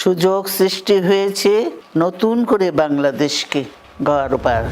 সুযোগ সৃষ্টি হয়েছে নতুন করে বাংলাদেশকে গড়বার।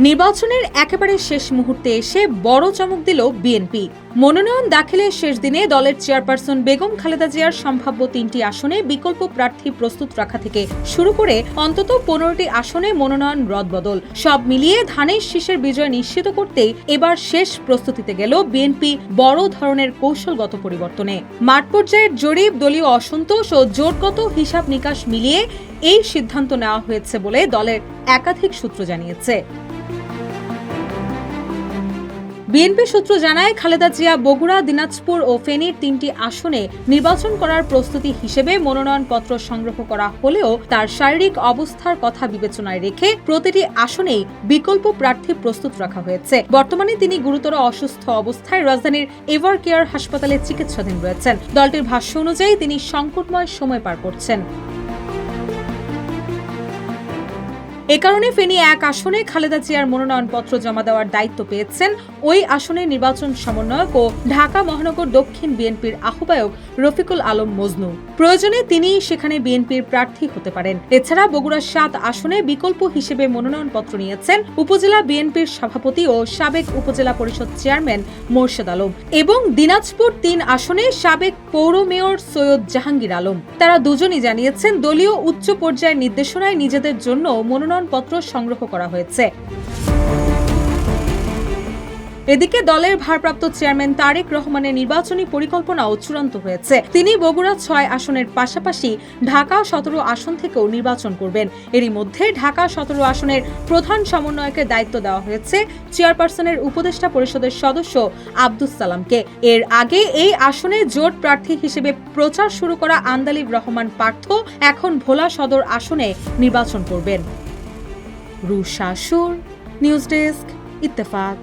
নির্বাচনের একেবারে শেষ মুহূর্তে এসে বড় চমক দিল বিএনপি। মনোনয়ন দাখিলের শেষ দিনে দলের চেয়ারপারসন বেগম খালেদা জিয়ার সম্ভাব্য 3টি আসনে বিকল্প প্রার্থী প্রস্তুত রাখা থেকে শুরু করে অন্তত 15টি আসনে মনোনয়ন রদবদল সব মিলিয়ে ধানের শীষের বিজয় নিশ্চিত করতেই এবার শেষ প্রস্তুতিতে গেল বিএনপি বড় ধরনের কৌশলগত পরিবর্তনে। মাঠ পর্যায়ের জরিপ, দলীয় অসন্তোষ ও জোটগত হিসাব নিকাশ মিলিয়ে এই সিদ্ধান্ত নেওয়া হয়েছে বলে দলের একাধিক সূত্র জানিয়েছে। বিএনপি সূত্র জানায়, খালেদা জিয়া বগুড়া, দিনাজপুর ও ফেনীর 3টি আসনে নির্বাচন করার প্রস্তুতি হিসেবে মনোনয়নপত্র সংগ্রহ করা হলেও তার শারীরিক অবস্থার কথা বিবেচনায় রেখে প্রতিটি আসনেই বিকল্প প্রার্থী প্রস্তুত রাখা হয়েছে। বর্তমানে তিনি গুরুতর অসুস্থ অবস্থায় রাজধানীর এভার কেয়ার হাসপাতালে চিকিৎসাধীন রয়েছেন। দলটির ভাষ্য অনুযায়ী তিনি সংকটময় সময় পার করছেন। এ কারণে ফেনী 1 আসনে খালেদা জিয়ার মনোনয়নপত্র জমা দেওয়ার দায়িত্ব পেয়েছেন ওই আসনের নির্বাচন সমন্বয়ক ও ঢাকা মহানগর দক্ষিণ বিএনপির আহ্বায়ক রফিকুল আলম মজনু। প্রয়োজনে তিনি সেখানে বিএনপির প্রার্থী হতে পারেন। এছাড়া বগুড়ার 7 আসনে বিকল্প হিসেবে মনোনয়নপত্র নিয়েছেন উপজেলা বিএনপির সভাপতি ও সাবেক উপজেলা পরিষদ চেয়ারম্যান মোর্শেদ আলম এবং দিনাজপুর 3 আসনে সাবেক পৌর মেয়র সৈয়দ জাহাঙ্গীর আলম। তারা দুজনই জানিয়েছেন দলীয় উচ্চ পর্যায়ের নির্দেশনায় নিজেদের জন্য মনোনয়নপত্র সংগ্রহ করা হয়েছে। এদিকে দলের ভারপ্রাপ্ত চেয়ারম্যান তারেক রহমানের নির্বাচনী পরিকল্পনাও চূড়ান্ত হয়েছে। তিনি বগুড়া 6 আসনের পাশাপাশি ঢাকা 17 আসন থেকেও নির্বাচন করবেন। এরই মধ্যে ঢাকা 17 আসনের প্রধান সমন্বয়কের দায়িত্ব দেওয়া হয়েছে চেয়ারপারসনের উপদেষ্টা পরিষদের সদস্য আব্দুস সালামকে। এর আগে এই আসনে জোট প্রার্থী হিসেবে প্রচার শুরু করা আন্দালিব রহমান পার্থ এখন ভোলা সদর আসনে নির্বাচন করবেন। রুশা সুর, নিউজ ডেস্ক, ইত্তেফাক।